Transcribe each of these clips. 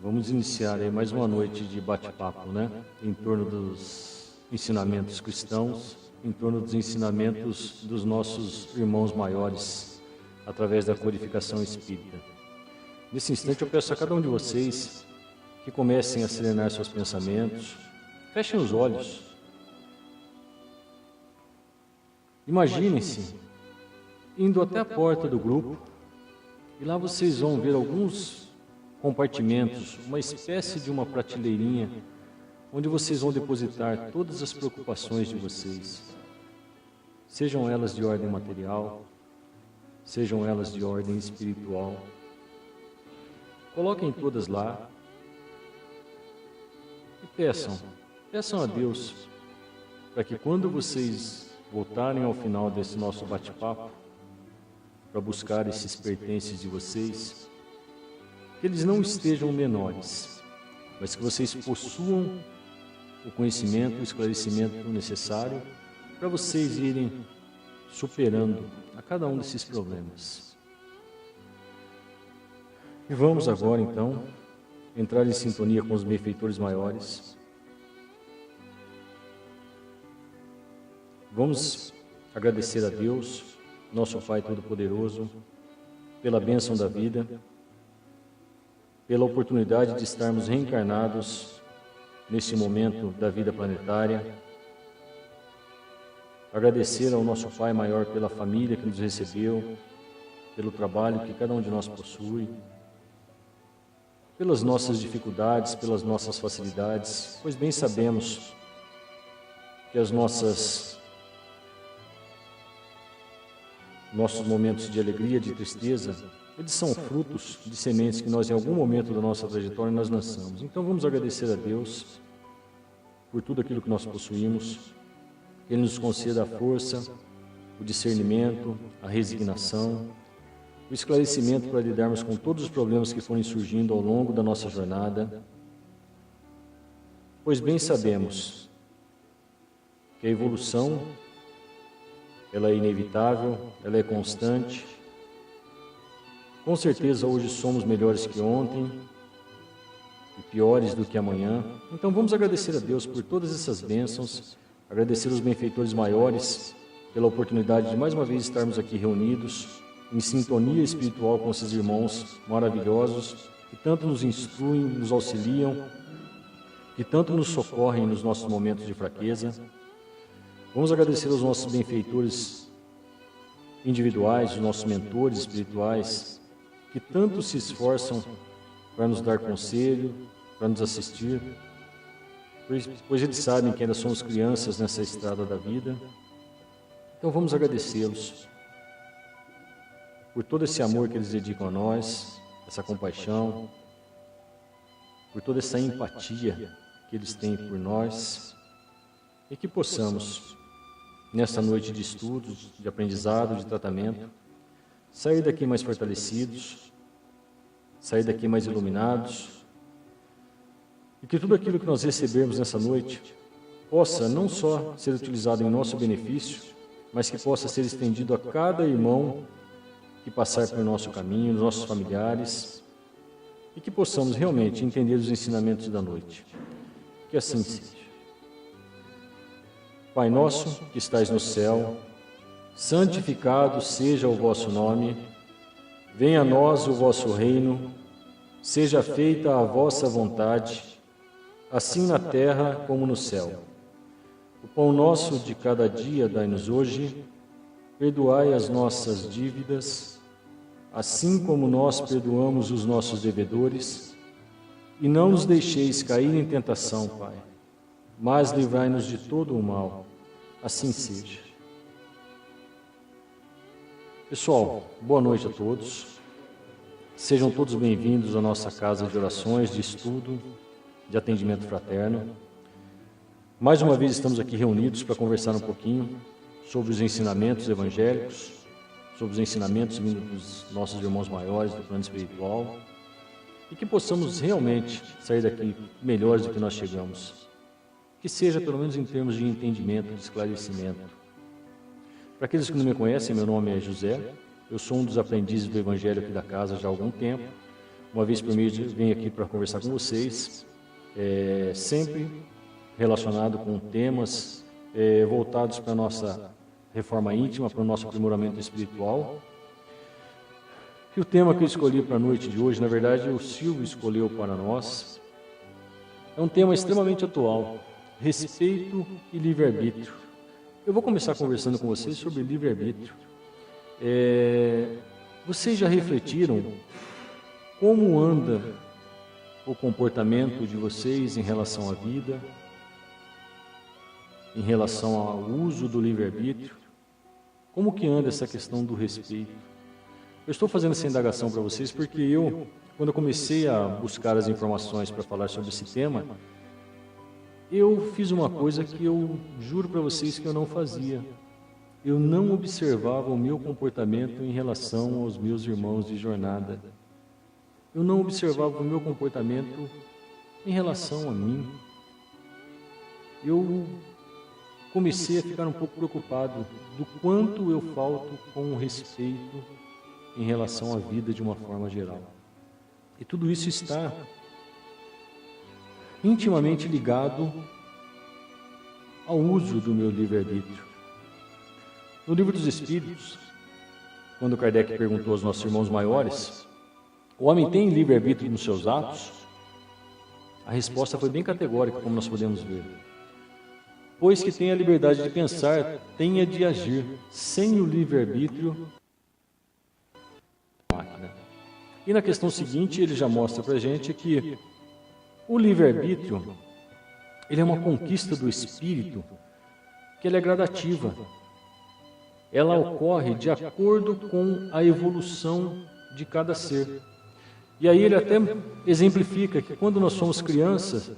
Vamos iniciar aí mais uma noite de bate-papo, né? Em torno dos ensinamentos cristãos, em torno dos ensinamentos dos nossos irmãos maiores, através da codificação espírita. Nesse instante eu peço a cada um de vocês que comecem a serenar seus pensamentos, fechem os olhos. Imaginem-se indo até a porta do grupo e lá vocês vão ver alguns compartimentos, uma espécie de uma prateleirinha, onde vocês vão depositar todas as preocupações de vocês, sejam elas de ordem material, sejam elas de ordem espiritual. Coloquem todas lá e peçam a Deus para que quando vocês voltarem ao final desse nosso bate-papo, para buscar esses pertences de vocês, que eles não estejam menores, mas que vocês possuam o conhecimento, o esclarecimento necessário para vocês irem superando a cada um desses problemas. E vamos agora, então, entrar em sintonia com os benfeitores maiores. Vamos agradecer a Deus, nosso Pai Todo-Poderoso, pela bênção da vida, pela oportunidade de estarmos reencarnados nesse momento da vida planetária. Agradecer ao nosso Pai Maior pela família que nos recebeu, pelo trabalho que cada um de nós possui, pelas nossas dificuldades, pelas nossas facilidades, pois bem sabemos que nossos momentos de alegria, de tristeza, eles são frutos de sementes que nós, em algum momento da nossa trajetória, nós lançamos. Então vamos agradecer a Deus por tudo aquilo que nós possuímos, que Ele nos conceda a força, o discernimento, a resignação, o esclarecimento para lidarmos com todos os problemas que forem surgindo ao longo da nossa jornada, pois bem sabemos que a evolução, ela é inevitável, ela é constante. Com certeza hoje somos melhores que ontem e piores do que amanhã. Então vamos agradecer a Deus por todas essas bênçãos, agradecer os benfeitores maiores pela oportunidade de mais uma vez estarmos aqui reunidos em sintonia espiritual com esses irmãos maravilhosos que tanto nos instruem, nos auxiliam, que tanto nos socorrem nos nossos momentos de fraqueza. Vamos agradecer aos nossos benfeitores individuais, os nossos mentores espirituais, que tanto se esforçam para nos dar conselho, para nos assistir, pois eles sabem que ainda somos crianças nessa estrada da vida. Então vamos agradecê-los por todo esse amor que eles dedicam a nós, essa compaixão, por toda essa empatia que eles têm por nós, e que possamos, nesta noite de estudos, de aprendizado, de tratamento, sair daqui mais fortalecidos, sair daqui mais iluminados, e que tudo aquilo que nós recebermos nessa noite possa não só ser utilizado em nosso benefício, mas que possa ser estendido a cada irmão que passar pelo nosso caminho, os nossos familiares, e que possamos realmente entender os ensinamentos da noite. Que assim seja. Pai nosso, que estais no céu, santificado seja o vosso nome, venha a nós o vosso reino, seja feita a vossa vontade, assim na terra como no céu. O pão nosso de cada dia dai-nos hoje, perdoai as nossas dívidas, assim como nós perdoamos os nossos devedores, e não nos deixeis cair em tentação, Pai, mas livrai-nos de todo o mal. Assim seja. Pessoal, boa noite a todos. Sejam todos bem-vindos à nossa casa de orações, de estudo, de atendimento fraterno. Mais uma vez estamos aqui reunidos para conversar um pouquinho sobre os ensinamentos evangélicos, sobre os ensinamentos vindos dos nossos irmãos maiores do plano espiritual, e que possamos realmente sair daqui melhores do que nós chegamos. Que seja, pelo menos em termos de entendimento, de esclarecimento. Para aqueles que não me conhecem, meu nome é José, eu sou um dos aprendizes do Evangelho aqui da casa já há algum tempo, uma vez por mês venho aqui para conversar com vocês, sempre relacionado com temas voltados para a nossa reforma íntima, para o nosso aprimoramento espiritual. E o tema que eu escolhi para a noite de hoje, na verdade, o Silvio escolheu para nós, é um tema extremamente atual: respeito e livre-arbítrio. Eu vou começar conversando com vocês sobre livre-arbítrio. Vocês já refletiram como anda o comportamento de vocês em relação à vida, em relação ao uso do livre-arbítrio? Como que anda essa questão do respeito? Eu estou fazendo essa indagação para vocês porque quando eu comecei a buscar as informações para falar sobre esse tema, eu fiz uma coisa que eu juro para vocês que eu não fazia. Eu não observava o meu comportamento em relação aos meus irmãos de jornada. Eu não observava o meu comportamento em relação a mim. Eu comecei a ficar um pouco preocupado do quanto eu falto com o respeito em relação à vida de uma forma geral. E tudo isso está intimamente ligado ao uso do meu livre-arbítrio. No Livro dos Espíritos, quando Kardec perguntou aos nossos irmãos maiores, o homem tem livre-arbítrio nos seus atos? A resposta foi bem categórica, como nós podemos ver. Pois que tem a liberdade de pensar, tenha de agir, sem o livre-arbítrio, máquina. E na questão seguinte, ele já mostra para a gente que o livre-arbítrio, ele é uma conquista do espírito, que ela é gradativa. Ela ocorre de acordo com a evolução de cada ser. E aí ele até exemplifica que quando nós somos crianças,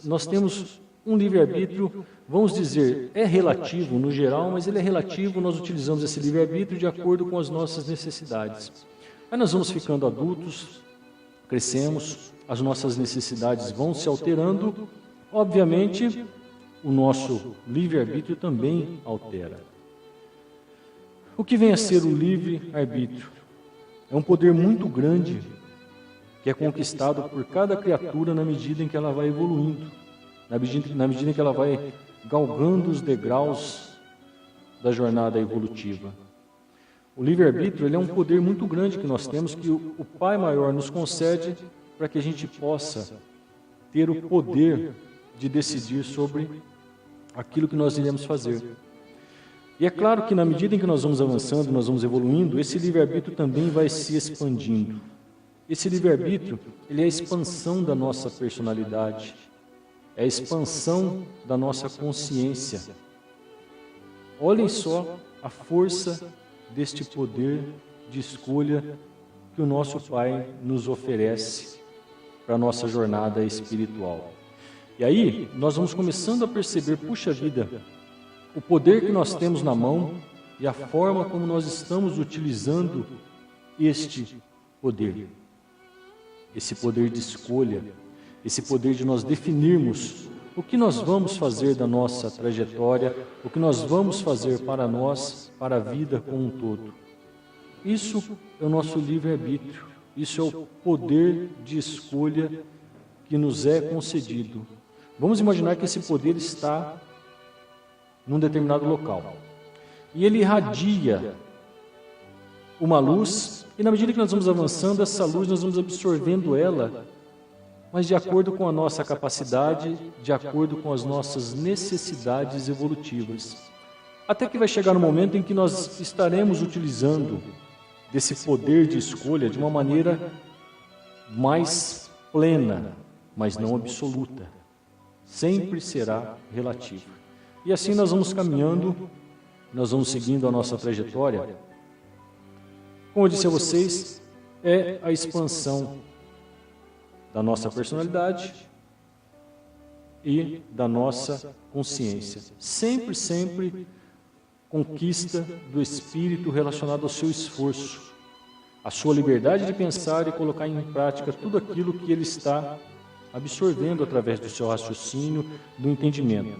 nós temos um livre-arbítrio, vamos dizer, é relativo no geral, mas ele é relativo, nós utilizamos esse livre-arbítrio de acordo com as nossas necessidades. Aí nós vamos ficando adultos, crescemos, as nossas necessidades vão se alterando, obviamente o nosso livre-arbítrio também altera. O que vem a ser o livre-arbítrio? É um poder muito grande que é conquistado por cada criatura na medida em que ela vai evoluindo, na medida em que ela vai galgando os degraus da jornada evolutiva. O livre-arbítrio, ele é um poder muito grande que nós temos, que o Pai Maior nos concede para que a gente possa ter o poder de decidir sobre aquilo que nós iremos fazer. E é claro que na medida em que nós vamos avançando, nós vamos evoluindo, esse livre-arbítrio também vai se expandindo. Esse livre-arbítrio, ele é a expansão da nossa personalidade, é a expansão da nossa consciência. Olhem só a força deste poder de escolha que o nosso Pai nos oferece para a nossa jornada espiritual. E aí, nós vamos começando a perceber, puxa vida, o poder que nós temos na mão e a forma como nós estamos utilizando este poder. Esse poder de escolha, esse poder de nós definirmos o que nós vamos fazer da nossa trajetória, o que nós vamos fazer para nós, para a vida como um todo. Isso é o nosso livre-arbítrio, isso é o poder de escolha que nos é concedido. Vamos imaginar que esse poder está num determinado local. E ele irradia uma luz, e na medida que nós vamos avançando, essa luz nós vamos absorvendo ela, mas de acordo com a nossa capacidade, de acordo com as nossas necessidades evolutivas. Até que vai chegar um momento em que nós estaremos utilizando desse poder de escolha de uma maneira mais plena, mas não absoluta. Sempre será relativa. E assim nós vamos caminhando, nós vamos seguindo a nossa trajetória. Como eu disse a vocês, é a expansão da nossa personalidade e da nossa consciência. Sempre, sempre conquista do espírito relacionado ao seu esforço, a sua liberdade de pensar e colocar em prática tudo aquilo que ele está absorvendo através do seu raciocínio, do entendimento.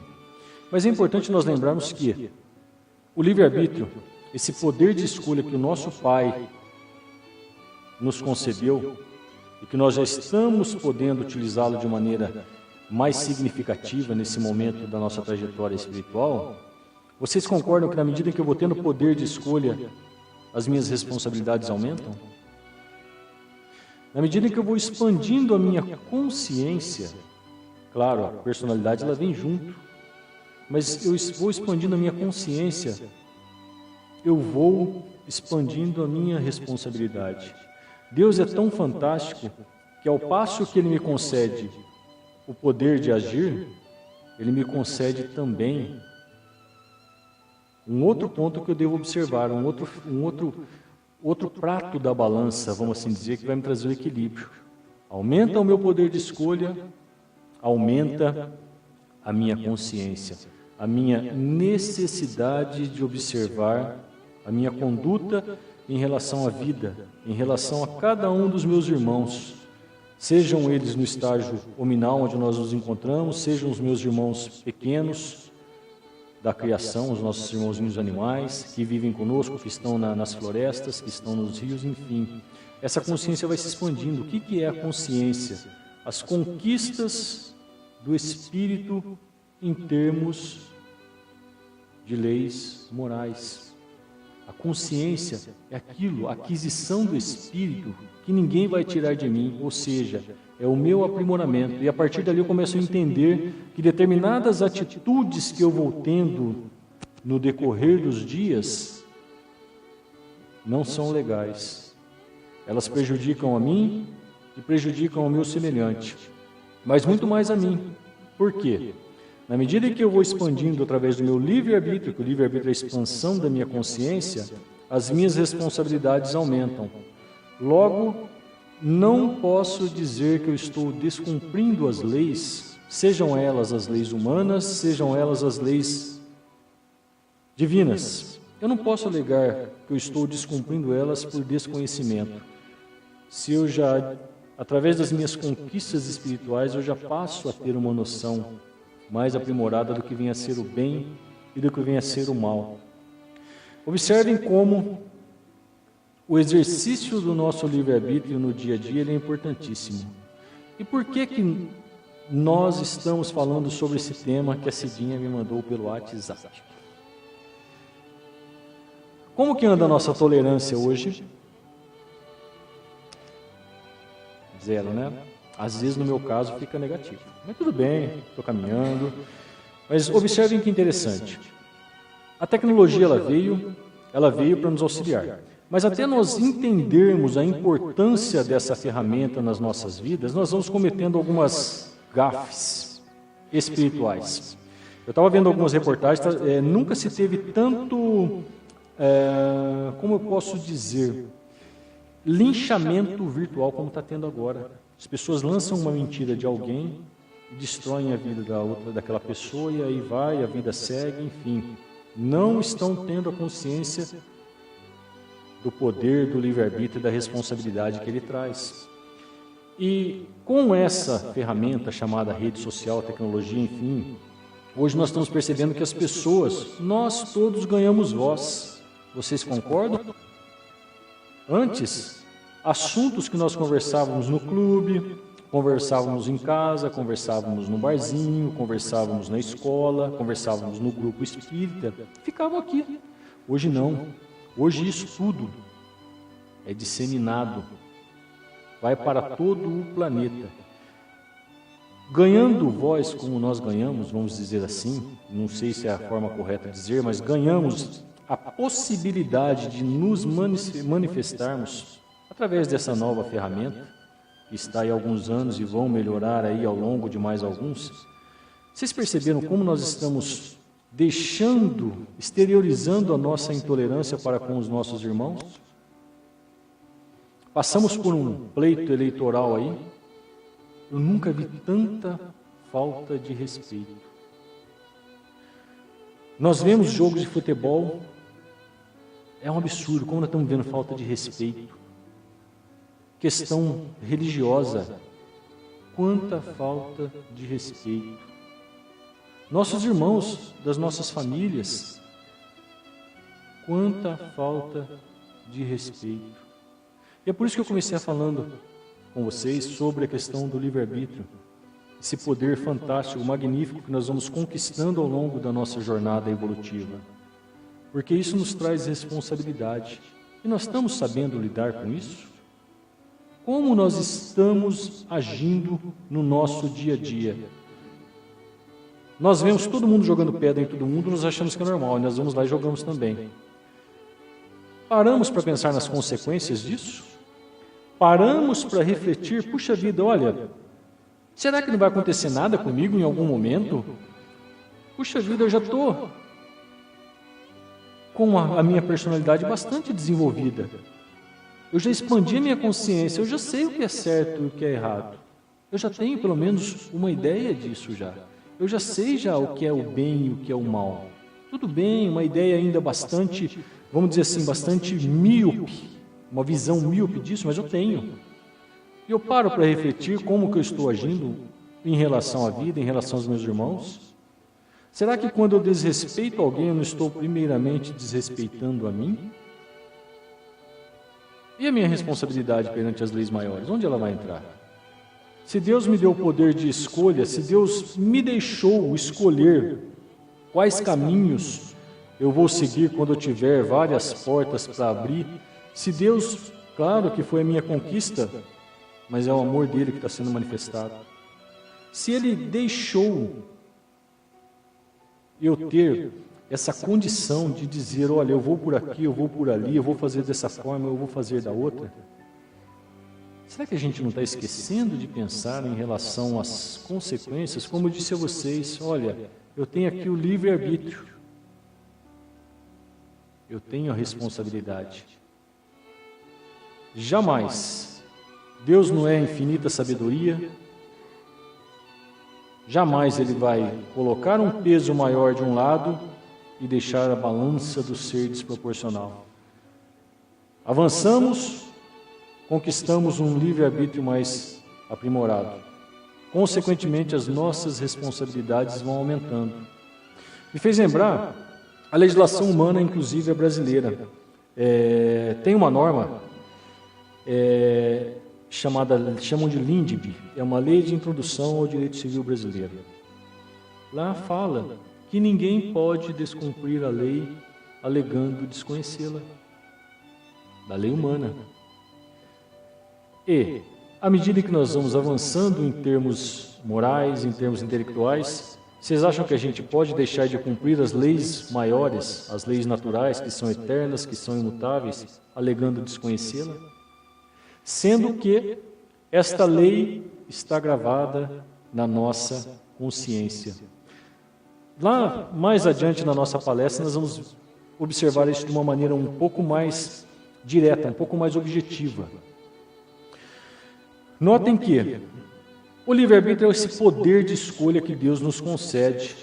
Mas é importante nós lembrarmos que o livre-arbítrio, esse poder de escolha que o nosso Pai nos concedeu, e que nós já estamos podendo utilizá-lo de maneira mais significativa nesse momento da nossa trajetória espiritual, vocês concordam que na medida em que eu vou tendo poder de escolha, as minhas responsabilidades aumentam? Na medida em que eu vou expandindo a minha consciência, claro, a personalidade ela vem junto, mas eu vou expandindo a minha consciência, eu vou expandindo a minha responsabilidade. Deus é tão fantástico que ao passo que Ele me concede o poder de agir, Ele me concede também um outro ponto que eu devo observar, um outro prato da balança, vamos assim dizer, que vai me trazer o equilíbrio. Aumenta o meu poder de escolha, aumenta a minha consciência, a minha necessidade de observar a minha conduta em relação à vida, em relação a cada um dos meus irmãos, sejam eles no estágio hominal onde nós nos encontramos, sejam os meus irmãos pequenos da criação, os nossos irmãozinhos animais que vivem conosco, que estão nas florestas, que estão nos rios, enfim. Essa consciência vai se expandindo. O que é a consciência? As conquistas do espírito em termos de leis morais. A consciência é aquilo, a aquisição do espírito que ninguém vai tirar de mim, ou seja, é o meu aprimoramento. E a partir dali eu começo a entender que determinadas atitudes que eu vou tendo no decorrer dos dias não são legais. Elas prejudicam a mim e prejudicam ao meu semelhante, mas muito mais a mim. Por quê? Na medida em que eu vou expandindo através do meu livre-arbítrio, que o livre-arbítrio é a expansão da minha consciência, as minhas responsabilidades aumentam. Logo, não posso dizer que eu estou descumprindo as leis, sejam elas as leis humanas, sejam elas as leis divinas. Eu não posso alegar que eu estou descumprindo elas por desconhecimento. Se eu já, através das minhas conquistas espirituais, eu já passo a ter uma noção mais aprimorada do que vem a ser o bem e do que vem a ser o mal. Observem como o exercício do nosso livre-arbítrio no dia a dia ele é importantíssimo. E por que nós estamos falando sobre esse tema que a Cidinha me mandou pelo WhatsApp? Como que anda a nossa tolerância hoje? Zero, né? Às vezes, no meu caso, fica negativo. Mas tudo bem, estou caminhando. Mas observem que interessante. A tecnologia ela veio para nos auxiliar. Mas até nós entendermos a importância dessa ferramenta nas nossas vidas, nós vamos cometendo algumas gafes espirituais. Eu estava vendo algumas reportagens, nunca se teve tanto, como eu posso dizer, linchamento virtual como está tendo agora. As pessoas lançam uma mentira de alguém, destroem a vida daquela pessoa e aí vai, a vida segue, enfim. Não estão tendo a consciência do poder, do livre-arbítrio e da responsabilidade que ele traz. E com essa ferramenta chamada rede social, tecnologia, enfim, hoje nós estamos percebendo que as pessoas, nós todos ganhamos voz. Vocês concordam? Antes, assuntos que nós conversávamos no clube, conversávamos em casa, conversávamos no barzinho, conversávamos na escola, conversávamos no grupo espírita, ficavam aqui. Hoje não. Hoje isso tudo é disseminado, vai para todo o planeta. Ganhando voz como nós ganhamos, vamos dizer assim, não sei se é a forma correta de dizer, mas ganhamos a possibilidade de nos manifestarmos através dessa nova ferramenta, que está aí há alguns anos e vão melhorar aí ao longo de mais alguns. Vocês perceberam como nós estamos exteriorizando a nossa intolerância para com os nossos irmãos? Passamos por um pleito eleitoral aí, eu nunca vi tanta falta de respeito. Nós vemos jogos de futebol, é um absurdo, como nós estamos vendo falta de respeito. Questão religiosa, quanta falta de respeito. Nossos irmãos das nossas famílias, quanta falta de respeito. E é por isso que eu comecei falando com vocês sobre a questão do livre-arbítrio, esse poder fantástico, magnífico que nós vamos conquistando ao longo da nossa jornada evolutiva. Porque isso nos traz responsabilidade. E nós estamos sabendo lidar com isso? Como nós estamos agindo no nosso dia a dia? Nós vemos todo mundo jogando pedra em todo mundo, nós achamos que é normal, e nós vamos lá e jogamos também. Paramos para pensar nas consequências disso? Paramos para refletir, puxa vida, olha, será que não vai acontecer nada comigo em algum momento? Puxa vida, eu já estou com a minha personalidade bastante desenvolvida. Eu já expandi a minha consciência, eu já sei o que é certo e o que é errado. Eu já tenho pelo menos uma ideia disso já. Eu já sei já o que é o bem e o que é o mal. Tudo bem, uma ideia ainda bastante, vamos dizer assim, bastante míope, uma visão míope disso, mas eu tenho. E eu paro para refletir como que eu estou agindo em relação à vida, em relação aos meus irmãos. Será que quando eu desrespeito alguém, eu não estou primeiramente desrespeitando a mim? E a minha responsabilidade perante as leis maiores, onde ela vai entrar? Se Deus me deu o poder de escolha, se Deus me deixou escolher quais caminhos eu vou seguir quando eu tiver várias portas para abrir, se Deus, claro que foi a minha conquista, mas é o amor dele que está sendo manifestado. Se Ele deixou eu ter essa condição de dizer, olha, eu vou por aqui, eu vou por ali, eu vou fazer dessa forma, eu vou fazer da outra, será que a gente não está esquecendo de pensar em relação às consequências? Como eu disse a vocês, olha, eu tenho aqui o livre-arbítrio, eu tenho a responsabilidade. Jamais, Deus não é infinita sabedoria, jamais Ele vai colocar um peso maior de um lado e deixar a balança do ser desproporcional. Avançamos, conquistamos um livre-arbítrio mais aprimorado. Consequentemente, as nossas responsabilidades vão aumentando. Me fez lembrar, a legislação humana, inclusive a brasileira, tem uma norma chamam de LINDB, é uma lei de introdução ao direito civil brasileiro. Lá fala que ninguém pode descumprir a lei alegando desconhecê-la, da lei humana. E, à medida que nós vamos avançando em termos morais, em termos intelectuais, vocês acham que a gente pode deixar de cumprir as leis maiores, as leis naturais, que são eternas, que são imutáveis, alegando desconhecê-la? Sendo que esta lei está gravada na nossa consciência. Lá, mais adiante na nossa palestra, nós vamos observar isso de uma maneira um pouco mais direta, um pouco mais objetiva. Notem que o livre-arbítrio é esse poder de escolha que Deus nos concede.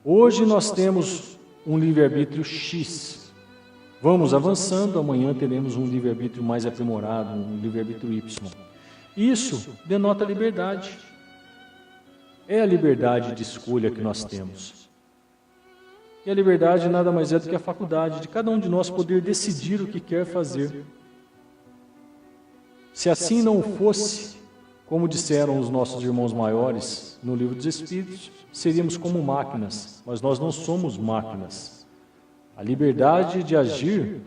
Hoje nós temos um livre-arbítrio X. Vamos avançando, amanhã teremos um livre-arbítrio mais aprimorado, um livre-arbítrio Y. Isso denota liberdade. É a liberdade de escolha que nós temos. E a liberdade nada mais é do que a faculdade de cada um de nós poder decidir o que quer fazer. Se assim não fosse, como disseram os nossos irmãos maiores no Livro dos Espíritos, seríamos como máquinas, mas nós não somos máquinas. A liberdade de agir,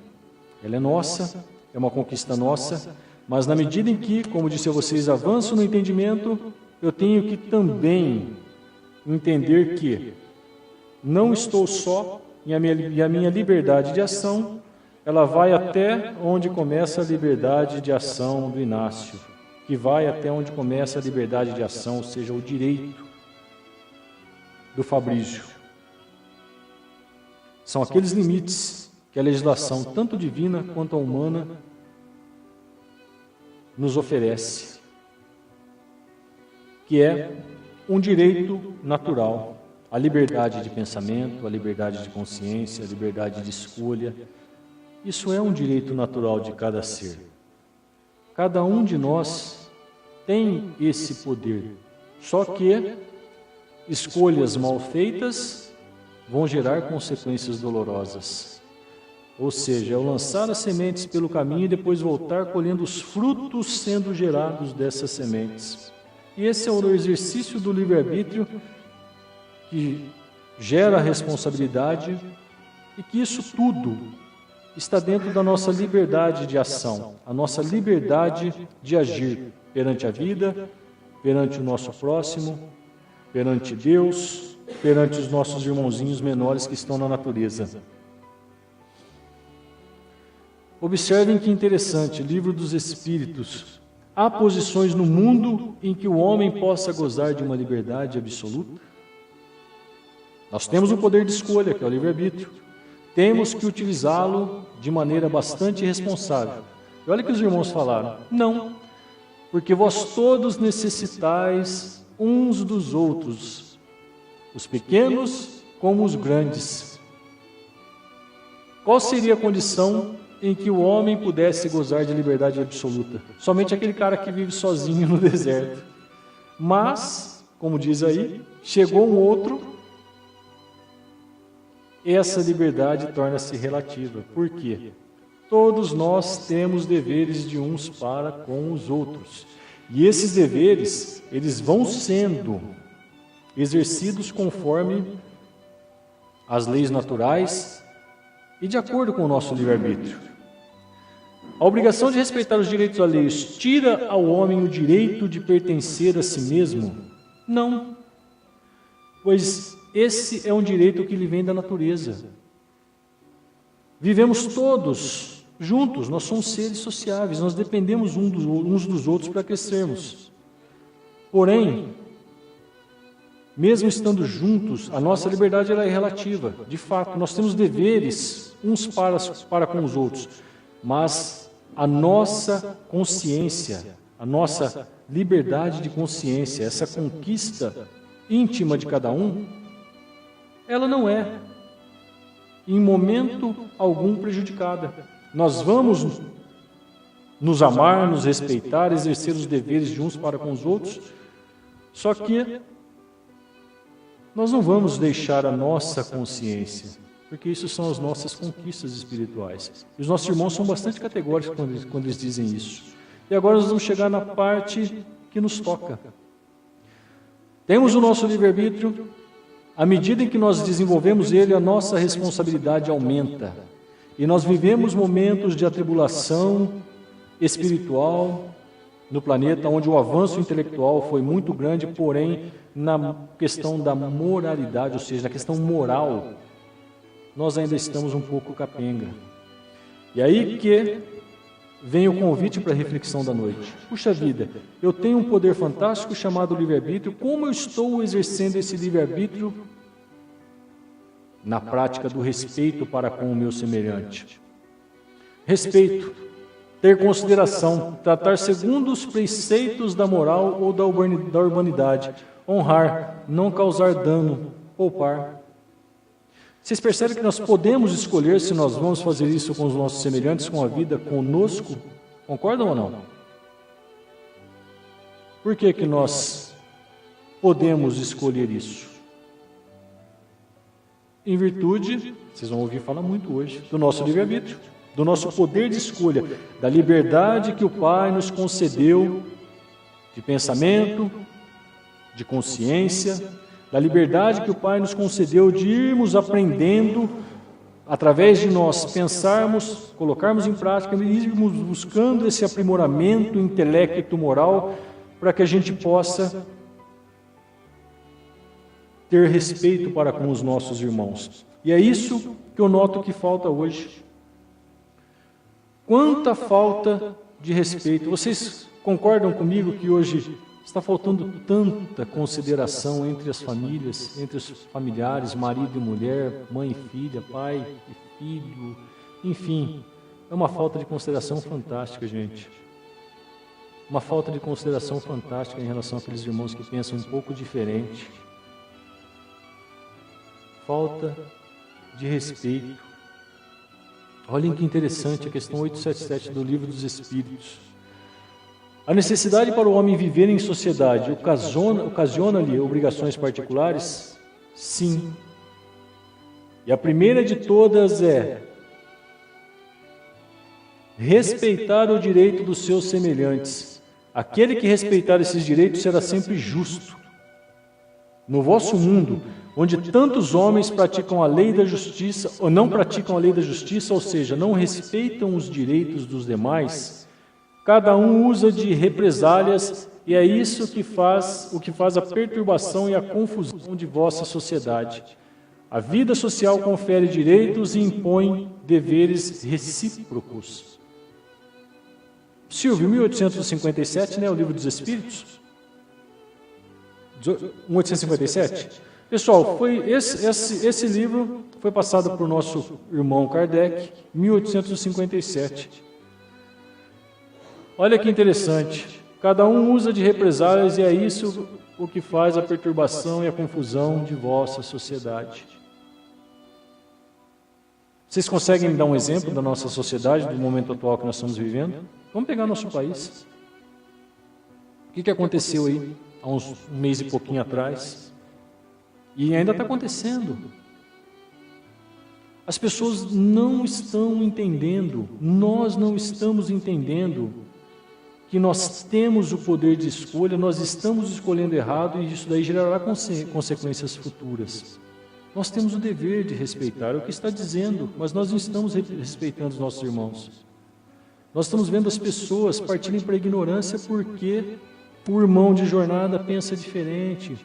ela é nossa, é uma conquista nossa, mas na medida em que, como disse a vocês, avanço no entendimento, eu tenho que também entender que não estou só e a minha liberdade de ação, ela vai até onde começa a liberdade de ação do Inácio, que vai até onde começa a liberdade de ação, ou seja, o direito do Fabrício. São aqueles limites que a legislação, tanto divina quanto a humana, nos oferece, que é um direito natural, a liberdade de pensamento, a liberdade de consciência, a liberdade de escolha. Isso é um direito natural de cada ser. Cada um de nós tem esse poder, só que escolhas mal feitas vão gerar consequências dolorosas. Ou seja, é o lançar as sementes pelo caminho e depois voltar colhendo os frutos sendo gerados dessas sementes. E esse é o exercício do livre-arbítrio que gera a responsabilidade e que isso tudo está dentro da nossa liberdade de ação, a nossa liberdade de agir perante a vida, perante o nosso próximo, perante Deus, perante os nossos irmãozinhos menores que estão na natureza. Observem que interessante, Livro dos Espíritos. Há posições no mundo em que o homem possa gozar de uma liberdade absoluta? Nós temos o poder de escolha, que é o livre-arbítrio. Temos que utilizá-lo de maneira bastante responsável. E olha o que os irmãos falaram. Não, porque vós todos necessitais uns dos outros, os pequenos como os grandes. Qual seria a condição em que o homem pudesse gozar de liberdade absoluta? Somente aquele cara que vive sozinho no deserto. Mas, como diz aí, chegou um outro, essa liberdade torna-se relativa. Por quê? Todos nós temos deveres de uns para com os outros. E esses deveres, eles vão sendo exercidos conforme as leis naturais e de acordo com o nosso livre-arbítrio. A obrigação de respeitar os direitos alheios tira ao homem o direito de pertencer a si mesmo? Não, pois esse é um direito que lhe vem da natureza. Vivemos todos juntos, nós somos seres sociáveis, nós dependemos uns dos outros para crescermos. Porém, mesmo estando juntos, a nossa liberdade ela é relativa. De fato, nós temos deveres uns para com os outros, mas a nossa consciência, a nossa liberdade de consciência, essa conquista íntima de cada um, ela não é, em momento algum, prejudicada. Nós vamos nos amar, nos respeitar, exercer os deveres de uns para com os outros, só que nós não vamos deixar a nossa consciência, porque isso são as nossas conquistas espirituais. E os nossos irmãos são bastante categóricos quando eles dizem isso. E agora nós vamos chegar na parte que nos toca. Temos o nosso livre-arbítrio. À medida em que nós desenvolvemos ele, a nossa responsabilidade aumenta. E nós vivemos momentos de atribulação espiritual no planeta, onde o avanço intelectual foi muito grande, porém, na questão da moralidade, ou seja, na questão moral, nós ainda estamos um pouco capenga. E aí que vem o convite para a reflexão da noite. Puxa vida, eu tenho um poder fantástico chamado livre-arbítrio, como eu estou exercendo esse livre-arbítrio na prática do respeito para com o meu semelhante? Respeito, ter consideração, tratar segundo os preceitos da moral ou da urbanidade, honrar, não causar dano, poupar. Vocês percebem que nós podemos escolher se nós vamos fazer isso com os nossos semelhantes, com a vida conosco? Concordam ou não? Por que que nós podemos escolher isso? Em virtude, vocês vão ouvir falar muito hoje, do nosso livre-arbítrio, do nosso poder de escolha, da liberdade que o Pai nos concedeu de pensamento, de consciência, da liberdade que o Pai nos concedeu de irmos aprendendo, através de nós pensarmos, colocarmos em prática e irmos buscando esse aprimoramento intelecto-moral para que a gente possa ter respeito para com os nossos irmãos. E é isso que eu noto que falta hoje. Quanta falta de respeito. Vocês concordam comigo que hoje está faltando tanta consideração entre as famílias, entre os familiares, marido e mulher, mãe e filha, pai e filho, enfim, é uma falta de consideração fantástica, gente. Uma falta de consideração fantástica em relação àqueles irmãos que pensam um pouco diferente. Falta de respeito. Olhem que interessante a questão 877 do Livro dos Espíritos. A necessidade para o homem viver em sociedade ocasiona-lhe obrigações particulares? Sim. E a primeira de todas é respeitar o direito dos seus semelhantes. Aquele que respeitar esses direitos será sempre justo. No vosso mundo, onde tantos homens praticam a lei da justiça, ou não praticam a lei da justiça, ou seja, não respeitam os direitos dos demais, cada um usa de represálias, e é isso que faz a perturbação e a confusão de vossa sociedade. A vida social confere direitos e impõe deveres recíprocos. Silvio, 1857, né, o Livro dos Espíritos? 1857? Pessoal, esse livro foi passado por nosso irmão Kardec, 1857. Olha que interessante. Cada um usa de represálias e é isso o que faz a perturbação e a confusão de vossa sociedade. Vocês conseguem me dar um exemplo da nossa sociedade, do momento atual que nós estamos vivendo? Vamos pegar nosso país. O que aconteceu aí há um mês e pouquinho atrás? E ainda está acontecendo. As pessoas não estão entendendo, nós não estamos entendendo que nós temos o poder de escolha, nós estamos escolhendo errado e isso daí gerará consequências futuras. Nós temos o dever de respeitar, é o que está dizendo, mas nós não estamos respeitando os nossos irmãos. Nós estamos vendo as pessoas partirem para a ignorância porque o irmão de jornada pensa diferente,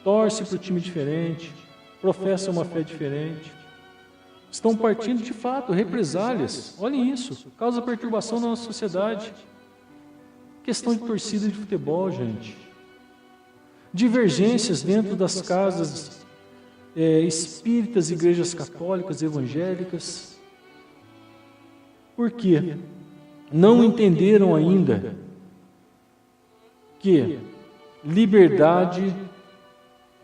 torce para o time diferente, professa uma fé diferente. Estão partindo de fato, represálias. Olhem isso, causa perturbação na nossa sociedade. Questão de torcida de futebol, gente. Divergências dentro das casas espíritas, igrejas católicas, evangélicas. Por quê? Não entenderam ainda que liberdade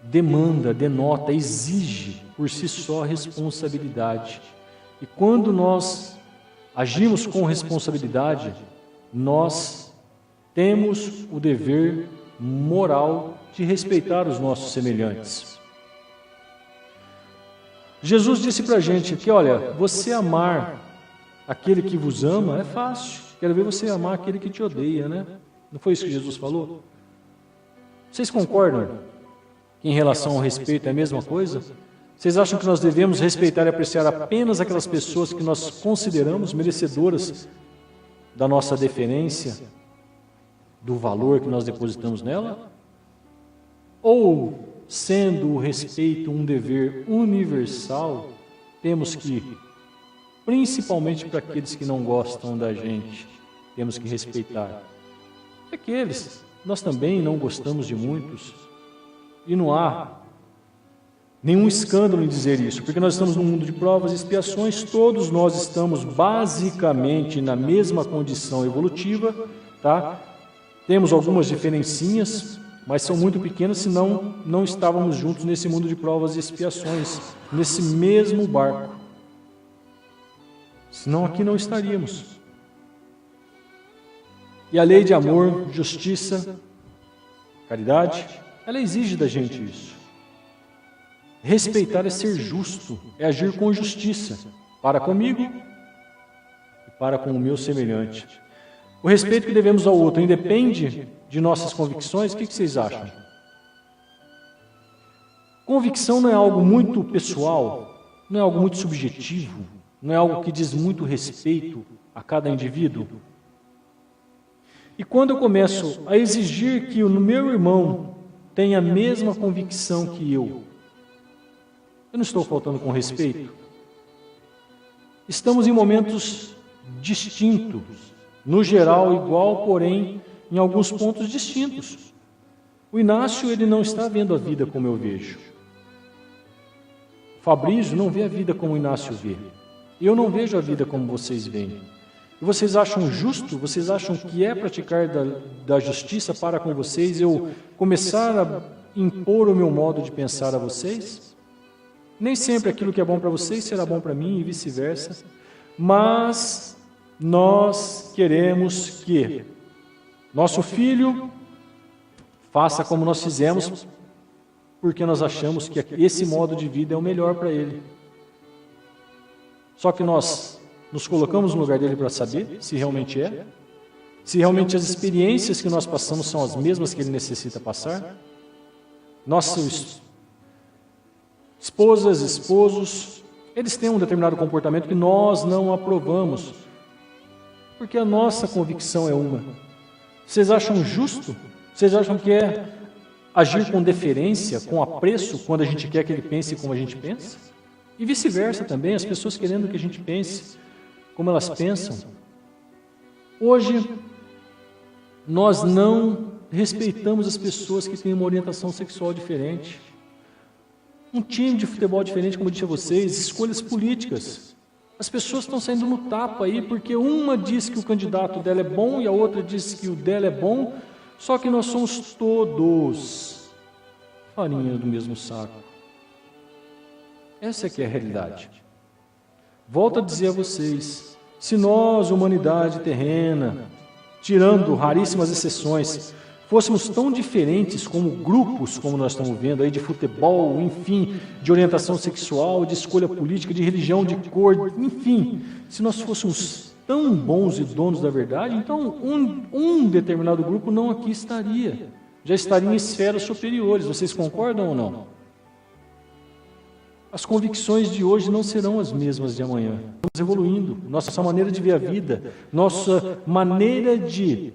denota, exige por si só responsabilidade. E quando nós agimos com responsabilidade, nós temos o dever moral de respeitar os nossos semelhantes. Jesus disse para a gente que, olha, você amar aquele que vos ama é fácil. Quero ver você amar aquele que te odeia, né? Não foi isso que Jesus falou? Vocês concordam que em relação ao respeito é a mesma coisa? Vocês acham que nós devemos respeitar e apreciar apenas aquelas pessoas que nós consideramos merecedoras da nossa deferência, do valor que nós depositamos nela? Ou, sendo o respeito um dever universal, temos que, principalmente para aqueles que não gostam da gente, temos que respeitar. Aqueles, nós também não gostamos de muitos, e não há nenhum escândalo em dizer isso, porque nós estamos num mundo de provas e expiações, todos nós estamos basicamente na mesma condição evolutiva, tá? Temos algumas diferencinhas, mas são muito pequenas, senão não estávamos juntos nesse mundo de provas e expiações, nesse mesmo barco. Senão aqui não estaríamos. E a lei de amor, justiça, caridade, ela exige da gente isso. Respeitar é ser justo, é agir com justiça, para comigo e para com o meu semelhante. O respeito que devemos ao outro independe de nossas convicções. O que vocês acham? Convicção não é algo muito pessoal, não é algo muito subjetivo, não é algo que diz muito respeito a cada indivíduo. E quando eu começo a exigir que o meu irmão tenha a mesma convicção que eu não estou faltando com respeito? Estamos em momentos distintos, no geral igual, porém em alguns pontos distintos. O Inácio, ele não está vendo a vida como eu vejo. O Fabrício não vê a vida como o Inácio vê. Eu não vejo a vida como vocês veem. E vocês acham justo? Vocês acham que é praticar da justiça para com vocês eu começar a impor o meu modo de pensar a vocês? Nem sempre aquilo que é bom para vocês será bom para mim e vice-versa. Mas nós queremos que nosso filho faça como nós fizemos, porque nós achamos que esse modo de vida é o melhor para ele. Só que nós Nos colocamos no lugar dele para saber se realmente é? Se realmente as experiências que nós passamos são as mesmas que ele necessita passar? Nossas esposas, esposos, eles têm um determinado comportamento que nós não aprovamos, porque a nossa convicção é uma. Vocês acham justo? Vocês acham que é agir com deferência, com apreço, quando a gente quer que ele pense como a gente pensa? E vice-versa também, as pessoas querendo que a gente pense como elas pensam. Hoje, nós não respeitamos as pessoas que têm uma orientação sexual diferente. Um time de futebol diferente, como eu disse a vocês, escolhas políticas. As pessoas estão saindo no tapa aí, porque uma diz que o candidato dela é bom e a outra diz que o dela é bom, só que nós somos todos farinha do mesmo saco. Essa é que é a realidade. Volto a dizer a vocês, se nós, humanidade terrena, tirando raríssimas exceções, fôssemos tão diferentes como grupos, como nós estamos vendo aí, de futebol, enfim, de orientação sexual, de escolha política, de religião, de cor, enfim, se nós fôssemos tão bons e donos da verdade, então um determinado grupo não aqui estaria, já estaria em esferas superiores. Vocês concordam ou não? As convicções de hoje não serão as mesmas de amanhã. Estamos evoluindo, nossa maneira de ver a vida, nossa maneira de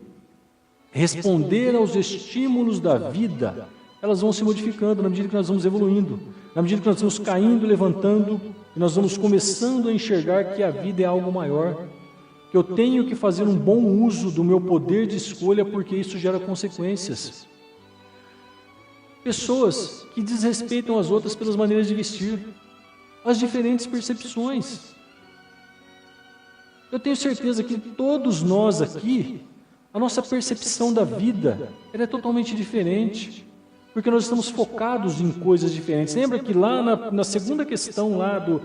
responder aos estímulos da vida, elas vão se modificando na medida que nós vamos evoluindo, na medida que nós vamos caindo, levantando, e nós vamos começando a enxergar que a vida é algo maior, que eu tenho que fazer um bom uso do meu poder de escolha, porque isso gera consequências. Pessoas que desrespeitam as outras pelas maneiras de vestir, as diferentes percepções. Eu tenho certeza que todos nós aqui, a nossa percepção da vida, ela é totalmente diferente, porque nós estamos focados em coisas diferentes. Lembra que lá na segunda questão lá do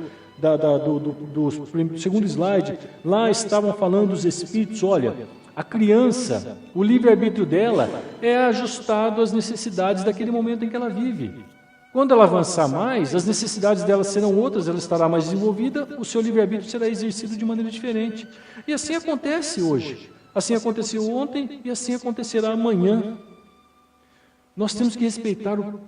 segundo slide, lá estavam falando dos espíritos, olha, a criança, o livre-arbítrio dela é ajustado às necessidades daquele momento em que ela vive. Quando ela avançar mais, as necessidades dela serão outras, ela estará mais desenvolvida, o seu livre-arbítrio será exercido de maneira diferente. E assim acontece hoje. Assim aconteceu ontem e assim acontecerá amanhã. Nós temos que respeitar o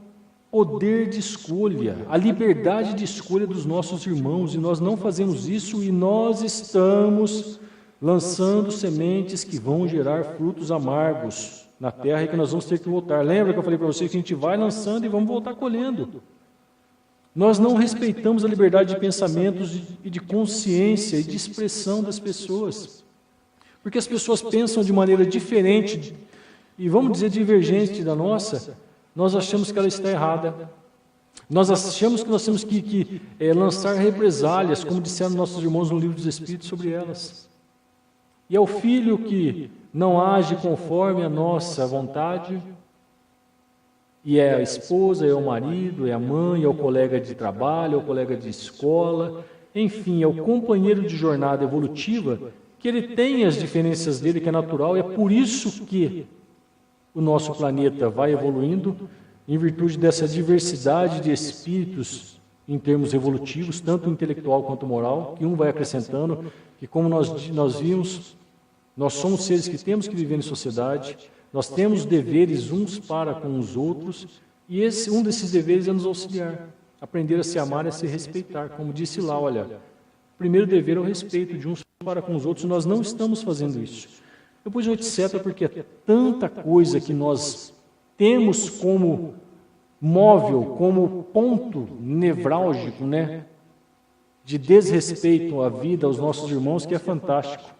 poder de escolha, a liberdade de escolha dos nossos irmãos, e nós não fazemos isso, e nós estamos lançando sementes que vão gerar frutos amargos na terra e que nós vamos ter que voltar. Lembra que eu falei para vocês que a gente vai lançando e vamos voltar colhendo? Nós não respeitamos a liberdade de pensamentos e de consciência e de expressão das pessoas, porque as pessoas pensam de maneira diferente e, vamos dizer, divergente da nossa. Nós achamos que ela está errada. Nós achamos que nós temos que lançar represálias, como disseram nossos irmãos no Livro dos Espíritos, sobre elas. E é o filho que não age conforme a nossa vontade, e é a esposa, é o marido, é a mãe, é o colega de trabalho, é o colega de escola, enfim, é o companheiro de jornada evolutiva, que ele tem as diferenças dele, que é natural, e é por isso que o nosso planeta vai evoluindo, em virtude dessa diversidade de espíritos em termos evolutivos, tanto intelectual quanto moral, que um vai acrescentando, que como nós vimos, nós somos seres que temos que viver em sociedade, nós temos deveres uns para com os outros, e um desses deveres é nos auxiliar, aprender a se amar e a se respeitar. Como disse lá, olha, o primeiro dever é o respeito de uns para com os outros, nós não estamos fazendo isso. Eu pus um etc. porque é tanta coisa que nós temos como móvel, como ponto nevrálgico, né, de desrespeito à vida, aos nossos irmãos, que é fantástico.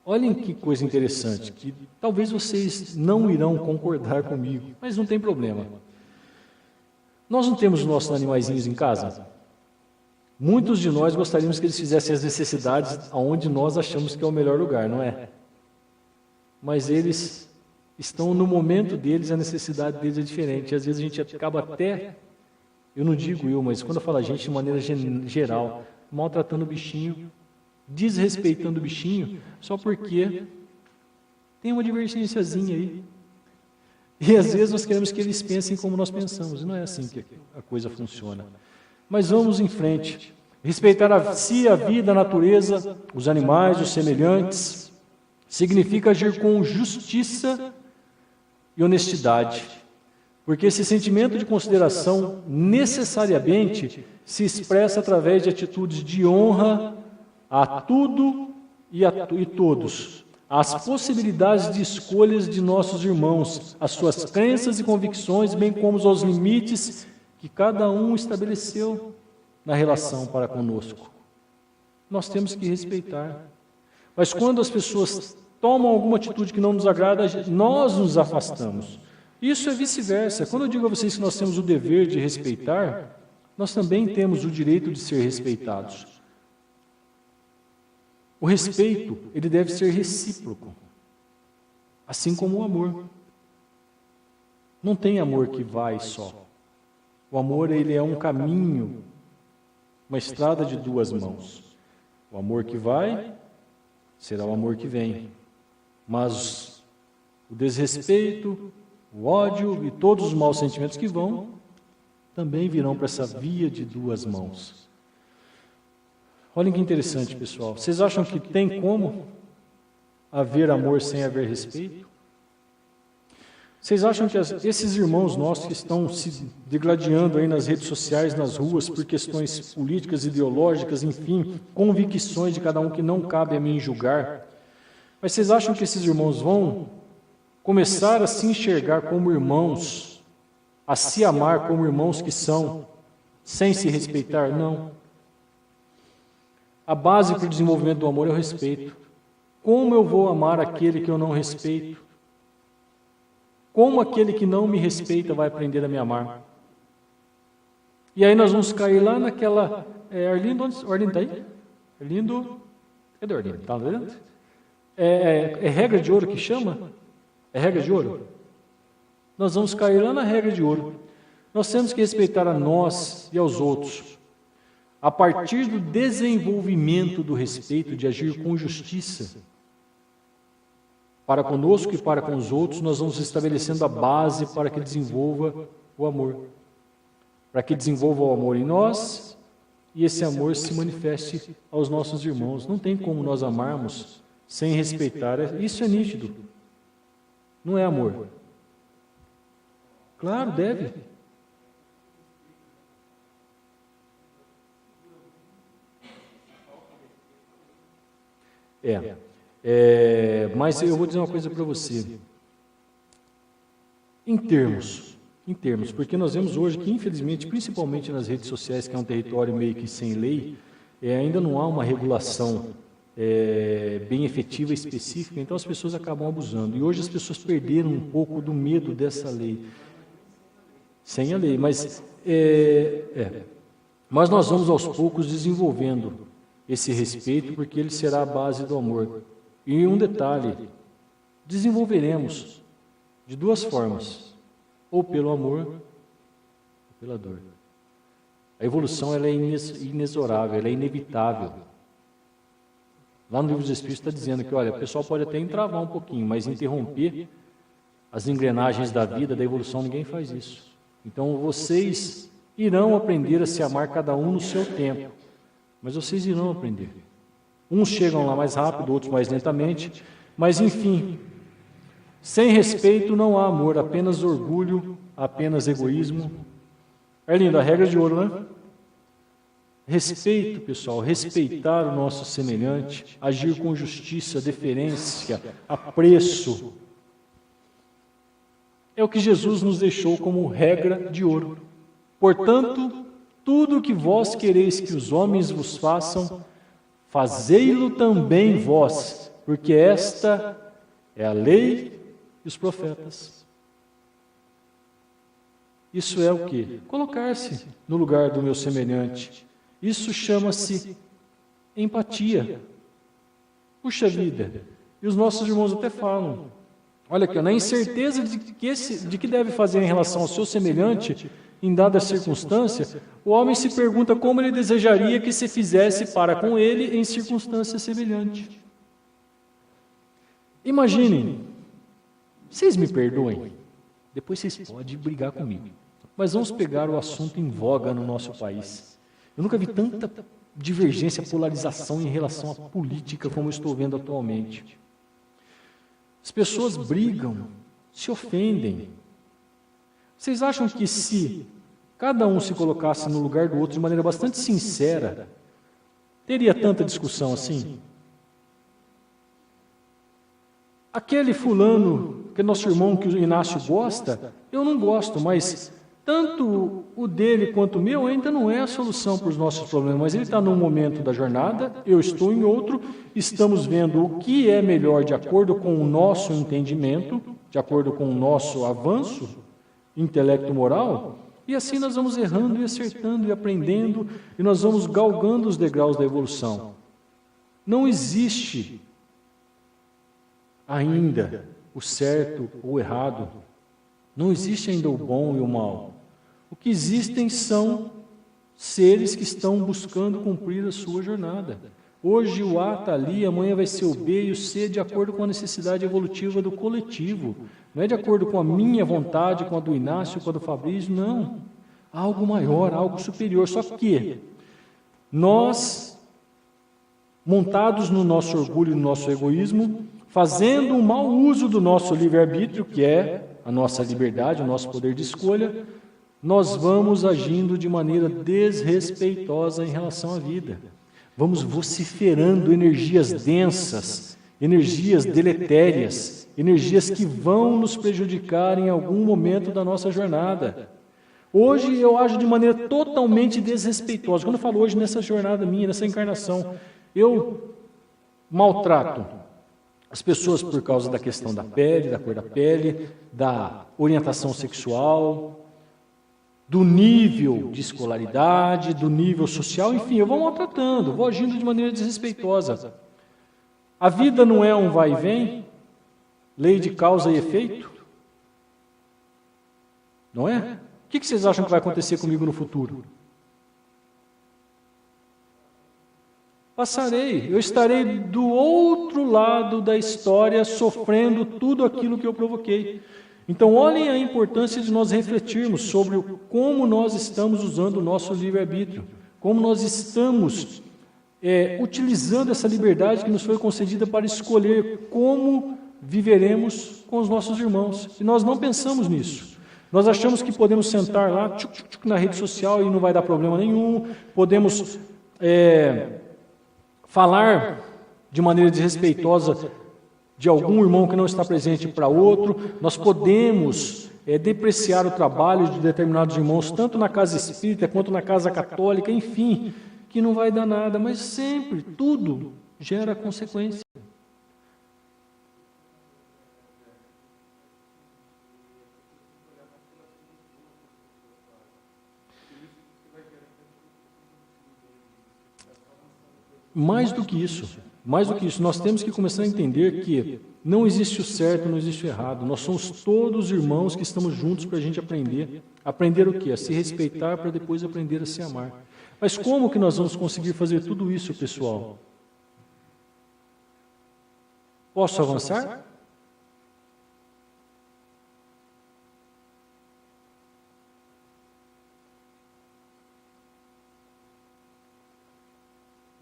Olhem que coisa interessante, que talvez vocês não irão concordar comigo, mas não tem problema. Nós não temos os nossos animaizinhos em casa? Muitos de nós gostaríamos que eles fizessem as necessidades onde nós achamos que é o melhor lugar, não é? Mas eles estão no momento deles, a necessidade deles é diferente. E às vezes a gente acaba até, eu não digo eu, mas quando eu falo a gente de maneira geral, maltratando o bichinho, desrespeitando o bichinho, só porque tem uma divergênciazinha aí. E às vezes nós queremos que eles pensem como nós pensamos, e não é assim que a coisa funciona. Mas vamos em frente. Respeitar a si, a vida, a natureza, os animais, os semelhantes, significa agir com justiça e honestidade, porque esse sentimento de consideração necessariamente se expressa através de atitudes de honra a tudo e todos, às possibilidades de escolhas de nossos irmãos, às suas crenças e convicções, bem como aos limites que cada um estabeleceu na relação para conosco. Nós temos que respeitar. Mas quando as pessoas tomam alguma atitude que não nos agrada, nós nos afastamos. Isso é vice-versa. Quando eu digo a vocês que nós temos o dever de respeitar, nós também temos o direito de ser respeitados. O respeito, ele deve ser recíproco, assim como o amor. Não tem amor que vai só. O amor, ele é um caminho, uma estrada de duas mãos. O amor que vai será o amor que vem. Mas o desrespeito, o ódio e todos os maus sentimentos que vão, também virão para essa via de duas mãos. Olhem que interessante, pessoal. Vocês acham que tem como haver amor sem haver respeito? Vocês acham que esses irmãos nossos que estão se degladiando aí nas redes sociais, nas ruas, por questões políticas, ideológicas, enfim, convicções de cada um que não cabe a mim julgar, mas vocês acham que esses irmãos vão começar a se enxergar como irmãos, a se amar como irmãos que são, sem se respeitar? Não. A base para o desenvolvimento do amor é o respeito. Como eu vou amar aquele que eu não respeito? Como aquele que não me respeita vai aprender a me amar? E aí nós vamos cair lá naquela... Arlindo, onde está aí? Arlindo... Cadê o Arlindo? Está lá dentro? É regra de ouro que chama? É regra de ouro? Nós vamos cair lá na regra de ouro. Nós temos que respeitar a nós e aos outros. A partir do desenvolvimento do respeito, de agir com justiça, para conosco e para com os outros, nós vamos estabelecendo a base para que desenvolva o amor. Para que desenvolva o amor em nós e esse amor se manifeste aos nossos irmãos. Não tem como nós amarmos sem respeitar. Isso é nítido. Não é amor. Claro, deve. Mas eu vou dizer uma coisa para você. Em termos, porque nós vemos hoje que, infelizmente, principalmente nas redes sociais, que é um território meio que sem lei, ainda não há uma regulação bem efetiva e específica, então as pessoas acabam abusando. E hoje as pessoas perderam um pouco do medo dessa lei. Sem a lei, mas nós vamos aos poucos desenvolvendo esse respeito, porque ele será a base do amor. E um detalhe, desenvolveremos de duas formas, ou pelo amor, ou pela dor. A evolução ela é inexorável, ela é inevitável. Lá no Livro dos Espíritos está dizendo que, olha, o pessoal pode até entravar um pouquinho, mas interromper as engrenagens da vida, da evolução, ninguém faz isso. Então, vocês irão aprender a se amar cada um no seu tempo. Mas vocês irão aprender. Uns chegam lá mais rápido, outros mais lentamente. Mas, enfim, sem respeito não há amor, apenas orgulho, apenas egoísmo. É lindo, a regra de ouro, né? Respeito, pessoal, respeitar o nosso semelhante, agir com justiça, deferência, apreço. É o que Jesus nos deixou como regra de ouro. Portanto, tudo o que vós quereis que os homens vos façam, fazei-lo também vós, porque esta é a lei e os profetas. Isso é o quê? Colocar-se no lugar do meu semelhante. Isso chama-se empatia. Puxa vida, e os nossos irmãos até falam, olha aqui, na incerteza de que deve fazer em relação ao seu semelhante, em dada circunstância, o homem se pergunta como ele desejaria que se fizesse para com ele em circunstância semelhante. Imaginem, vocês me perdoem, depois vocês podem brigar comigo, mas vamos pegar o assunto em voga no nosso país. Eu nunca vi tanta divergência, polarização em relação à política, como eu estou vendo atualmente. As pessoas brigam, se ofendem. Vocês acham que se cada um se colocasse no lugar do outro de maneira bastante sincera, teria tanta discussão assim? Aquele fulano, aquele nosso irmão que o Inácio gosta, eu não gosto, mas tanto o dele quanto o meu ainda não é a solução para os nossos problemas, mas ele está num momento da jornada, eu estou em outro, estamos vendo o que é melhor de acordo com o nosso entendimento, de acordo com o nosso avanço intelecto-moral, e assim nós vamos errando e acertando e aprendendo, e nós vamos galgando os degraus da evolução. Não existe ainda o certo ou o errado, não existe ainda o bom e o mal. O que existem são seres que estão buscando cumprir a sua jornada. Hoje o A está ali, amanhã vai ser o B e o C de acordo com a necessidade evolutiva do coletivo. Não é de acordo com a minha vontade, com a do Inácio, com a do Fabrício, não. Algo maior, algo superior. Só que nós, montados no nosso orgulho e no nosso egoísmo, fazendo um mau uso do nosso livre-arbítrio, que é a nossa liberdade, o nosso poder de escolha, nós vamos agindo de maneira desrespeitosa em relação à vida. Vamos vociferando energias densas, energias deletérias, energias que vão nos prejudicar em algum momento da nossa jornada. Hoje eu ajo de maneira totalmente desrespeitosa. Quando eu falo hoje nessa jornada minha, nessa encarnação, eu maltrato as pessoas por causa da questão da pele, da cor da pele, da orientação sexual, do nível de escolaridade, do nível social, enfim, eu vou maltratando, vou agindo de maneira desrespeitosa. A vida não é um vai e vem, lei de causa e efeito? Não é? O que vocês acham que vai acontecer comigo no futuro? Passarei, eu estarei do outro lado da história, sofrendo tudo aquilo que eu provoquei. Então, olhem a importância de nós refletirmos sobre como nós estamos usando o nosso livre-arbítrio, como nós estamos utilizando essa liberdade que nos foi concedida para escolher como viveremos com os nossos irmãos. E nós não pensamos nisso. Nós achamos que podemos sentar lá na rede social e não vai dar problema nenhum, podemos falar de maneira desrespeitosa de algum irmão que não está presente para outro, nós podemos depreciar o trabalho de determinados irmãos, tanto na casa espírita quanto na casa católica, enfim, que não vai dar nada, mas sempre, tudo gera consequência. Mais do que isso, nós temos que começar a entender que não existe o certo, não existe o errado. Nós somos todos irmãos que estamos juntos para a gente aprender. Aprender o quê? A se respeitar para depois aprender a se amar. Mas como que nós vamos conseguir fazer tudo isso, pessoal? Posso avançar?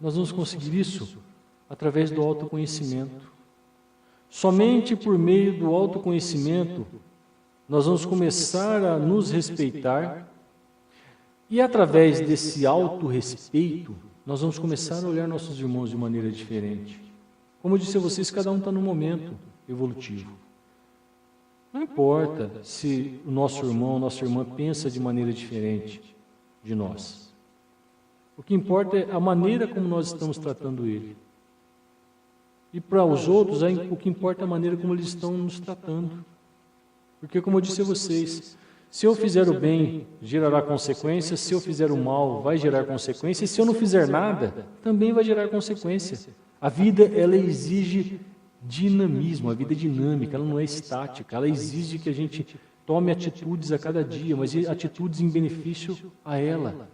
Nós vamos conseguir isso através do autoconhecimento. Somente por meio do autoconhecimento nós vamos começar a nos respeitar e através desse autorrespeito nós vamos começar a olhar nossos irmãos de maneira diferente. Como eu disse a vocês, cada um está num momento evolutivo. Não importa se o nosso irmão, nossa irmã pensa de maneira diferente de nós. O que importa é a maneira como nós estamos tratando ele. E para os outros, o que importa é a maneira como eles estão nos tratando. Porque, como eu disse a vocês, se eu fizer o bem, gerará consequências, se eu fizer o mal, vai gerar consequências, e se eu não fizer nada, também vai gerar consequência. A vida, ela exige dinamismo, a vida é dinâmica, ela não é estática, ela exige que a gente tome atitudes a cada dia, mas atitudes em benefício a ela.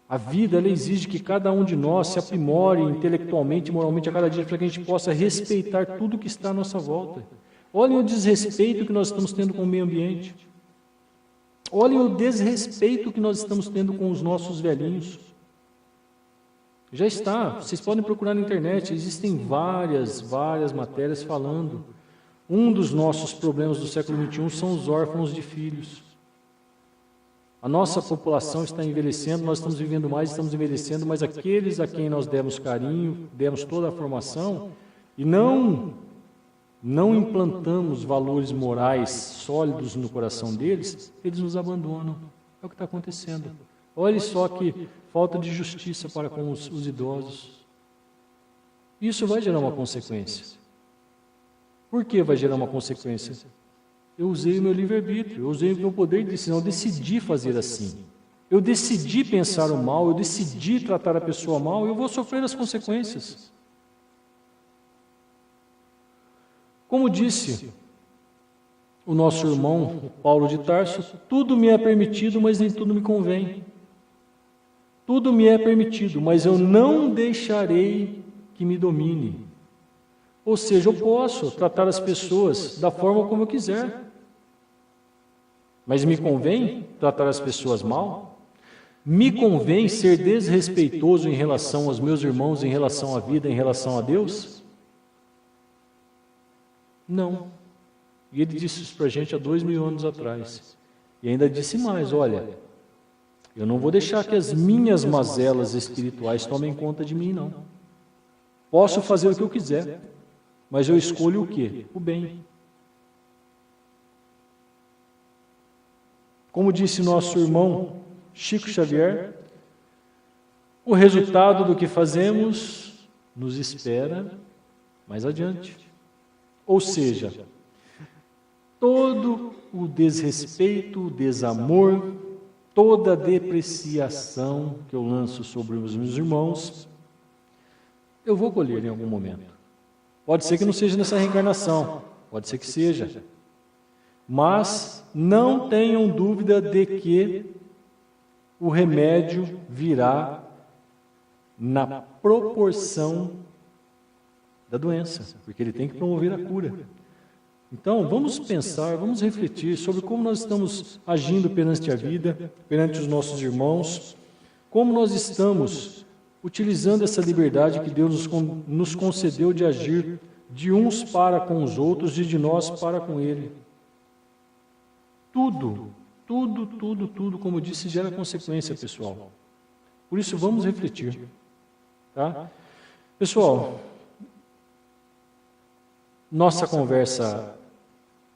A vida, ela exige que cada um de nós se aprimore intelectualmente e moralmente a cada dia para que a gente possa respeitar tudo que está à nossa volta. Olhem o desrespeito que nós estamos tendo com o meio ambiente. Olhem o desrespeito que nós estamos tendo com os nossos velhinhos. Já está, vocês podem procurar na internet, existem várias matérias falando. Um dos nossos problemas do século XXI são os órfãos de filhos. A nossa população está envelhecendo, nós estamos vivendo mais, estamos envelhecendo, mas aqueles a quem nós demos carinho, demos toda a formação, e não implantamos valores morais sólidos no coração deles, eles nos abandonam. É o que está acontecendo. Olhe só que falta de justiça para com os idosos. Isso vai gerar uma consequência. Por que vai gerar uma consequência? Eu usei o meu livre-arbítrio, eu usei o meu poder de decisão, eu decidi fazer assim. Eu decidi pensar o mal, eu decidi tratar a pessoa mal, eu vou sofrer as consequências. Como disse o nosso irmão, o Paulo de Tarso, tudo me é permitido, mas nem tudo me convém. Tudo me é permitido, mas eu não deixarei que me domine. Ou seja, eu posso tratar as pessoas da forma como eu quiser. Mas me convém tratar as pessoas mal? Me convém ser desrespeitoso em relação aos meus irmãos, em relação à vida, em relação a Deus? Não. E ele disse isso para a gente há 2000 anos atrás. E ainda disse mais, olha, eu não vou deixar que as minhas mazelas espirituais tomem conta de mim, não. Posso fazer o que eu quiser, mas eu escolho o quê? O bem. Como disse nosso irmão Chico Xavier, o resultado do que fazemos nos espera mais adiante. Ou seja, todo o desrespeito, o desamor, toda a depreciação que eu lanço sobre os meus irmãos, eu vou colher em algum momento. Pode ser que não seja nessa reencarnação, pode ser que seja. Mas não tenham dúvida de que o remédio virá na proporção da doença, porque ele tem que promover a cura. Então, vamos pensar, vamos refletir sobre como nós estamos agindo perante a vida, perante os nossos irmãos, como nós estamos utilizando essa liberdade que Deus nos concedeu de agir de uns para com os outros e de nós para com Ele. Tudo, como eu disse, gera consequência, pessoal. Por isso, vamos refletir. Tá? Pessoal, nossa conversa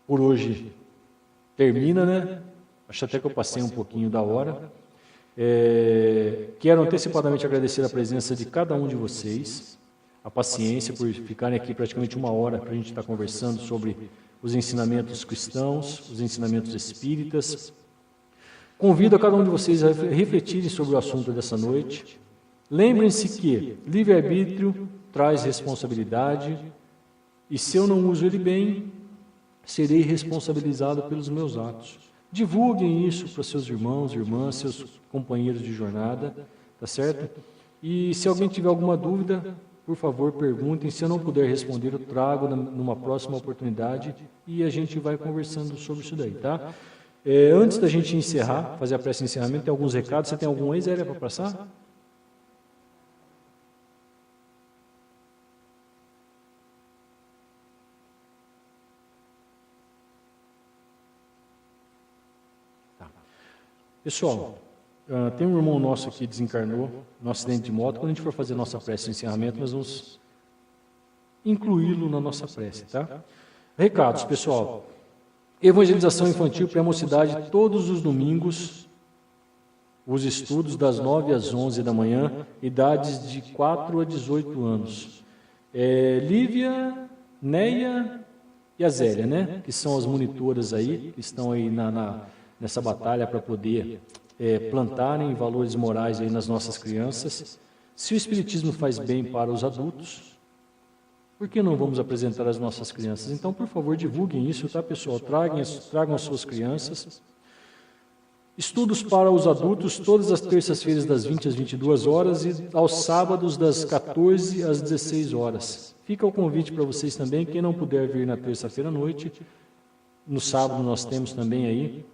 por hoje termina, né? Acho até que eu passei um pouquinho da hora. Quero antecipadamente agradecer a presença de cada um de vocês, a paciência por ficarem aqui praticamente 1 hora para a gente estar conversando sobre os ensinamentos cristãos, os ensinamentos espíritas. Convido a cada um de vocês a refletirem sobre o assunto dessa noite. Lembrem-se que livre-arbítrio traz responsabilidade e se eu não uso ele bem, serei responsabilizado pelos meus atos. Divulguem isso para seus irmãos, irmãs, seus companheiros de jornada, tá certo? E se alguém tiver alguma dúvida, por favor, perguntem. Se eu não puder responder, eu trago numa próxima oportunidade e a gente vai conversando sobre isso daí, tá? Antes da gente encerrar, fazer a prece de encerramento, tem alguns recados. Você tem algum aí, Zélia, para passar? Tá. Pessoal, tem um irmão nosso aqui que desencarnou no acidente de moto. Quando a gente for fazer a nossa prece de encerramento, nós vamos incluí-lo na nossa prece, tá? Recados, pessoal. Evangelização infantil pré-mocidade todos os domingos. Os estudos das 9 às 11 da manhã, idades de 4 a 18 anos. Lívia, Neia e a Zélia, né? Que são as monitoras aí, que estão aí nessa batalha para poder plantarem valores morais aí nas nossas crianças. Se o Espiritismo faz bem para os adultos, por que não vamos apresentar as nossas crianças? Então, por favor, divulguem isso, tá, pessoal? Tragam as suas crianças. Estudos para os adultos todas as terças-feiras das 20 às 22 horas e aos sábados das 14 às 16 horas. Fica o convite para vocês também, quem não puder vir na terça-feira à noite, no sábado nós temos também aí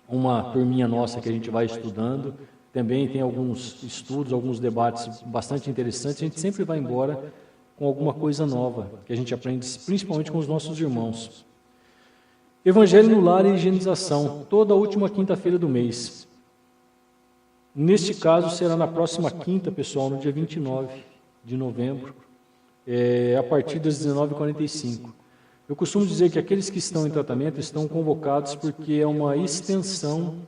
uma turminha nossa que a gente vai estudando também tem alguns estudos, alguns debates bastante interessantes. A gente sempre vai embora com alguma coisa nova, que a gente aprende principalmente com os nossos irmãos. Evangelho no lar e higienização, toda a última quinta-feira do mês. Neste caso, será na próxima quinta, pessoal, no dia 29 de novembro, a partir das 19h45. Eu costumo dizer que aqueles que estão em tratamento estão convocados porque é uma extensão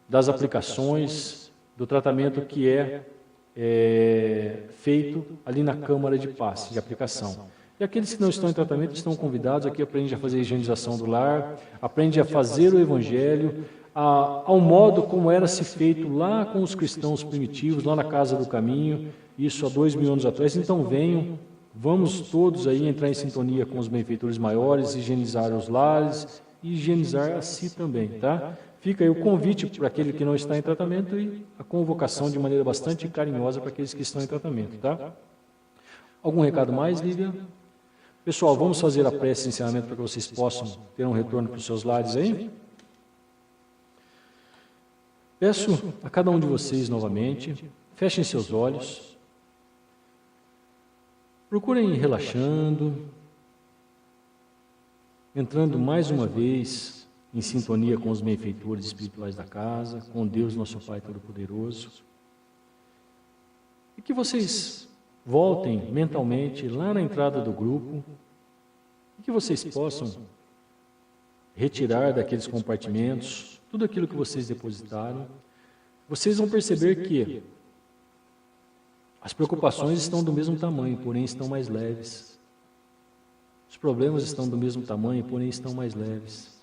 das aplicações, do tratamento que é feito ali na Câmara de Passe, de aplicação. E aqueles que não estão em tratamento estão convidados, aqui aprendem a fazer a higienização do lar, aprendem a fazer o Evangelho, ao modo como era se feito lá com os cristãos primitivos, lá na Casa do Caminho, isso há 2000 anos atrás. Então venham, vamos todos aí entrar em sintonia com os benfeitores maiores, higienizar os lares e higienizar a si também, tá? Fica aí o convite para aquele que não está em tratamento e a convocação de maneira bastante carinhosa para aqueles que estão em tratamento, tá? Algum recado mais, Lívia? Pessoal, vamos fazer a prece de encerramento para que vocês possam ter um retorno para os seus lares aí? Peço a cada um de vocês novamente, fechem seus olhos, procurem ir relaxando, entrando mais uma vez em sintonia com os benfeitores espirituais da casa, com Deus, nosso Pai Todo-Poderoso, e que vocês voltem mentalmente lá na entrada do grupo, e que vocês possam retirar daqueles compartimentos tudo aquilo que vocês depositaram. Vocês vão perceber que as preocupações estão do mesmo tamanho, porém estão mais leves. Os problemas estão do mesmo tamanho, porém estão mais leves.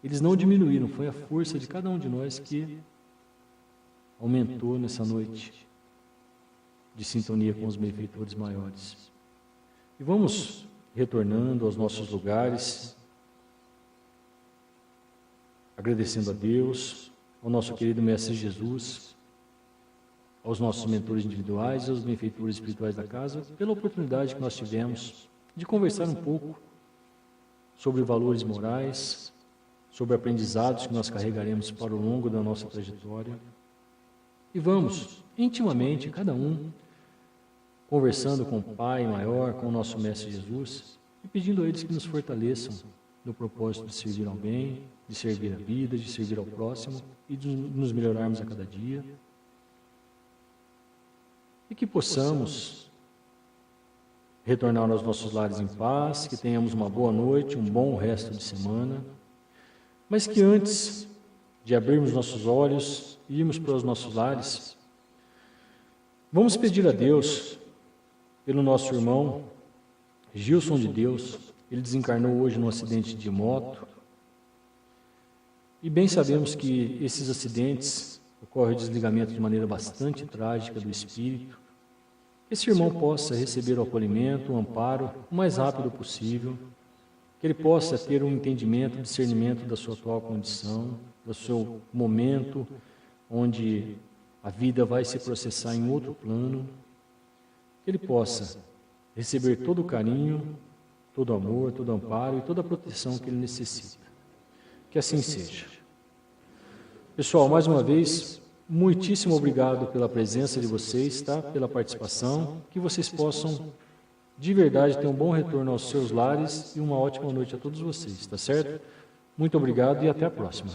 Eles não diminuíram, foi a força de cada um de nós que aumentou nessa noite de sintonia com os benfeitores maiores. E vamos retornando aos nossos lugares, agradecendo a Deus, ao nosso querido Mestre Jesus, aos nossos mentores individuais e aos benfeitores espirituais da casa, pela oportunidade que nós tivemos de conversar um pouco sobre valores morais, sobre aprendizados que nós carregaremos para o longo da nossa trajetória. E vamos, intimamente, cada um, conversando com o Pai Maior, com o nosso Mestre Jesus, e pedindo a eles que nos fortaleçam no propósito de servir ao bem, de servir a vida, de servir ao próximo e de nos melhorarmos a cada dia. E que possamos retornar aos nossos lares em paz, que tenhamos uma boa noite, um bom resto de semana, mas que antes de abrirmos nossos olhos e irmos para os nossos lares, vamos pedir a Deus pelo nosso irmão Gilson de Deus. Ele desencarnou hoje num acidente de moto. E bem sabemos que esses acidentes ocorrem o desligamento de maneira bastante trágica do espírito. Que esse irmão possa receber o acolhimento, o amparo, o mais rápido possível. Que ele possa ter um entendimento, discernimento da sua atual condição, do seu momento, onde a vida vai se processar em outro plano. Que ele possa receber todo o carinho, todo o amor, todo o amparo e toda a proteção que ele necessita. Que assim seja. Pessoal, mais uma vez, muitíssimo obrigado pela presença de vocês, tá? Pela participação. Que vocês possam, de verdade, ter um bom retorno aos seus lares e uma ótima noite a todos vocês, tá certo? Muito obrigado e até a próxima.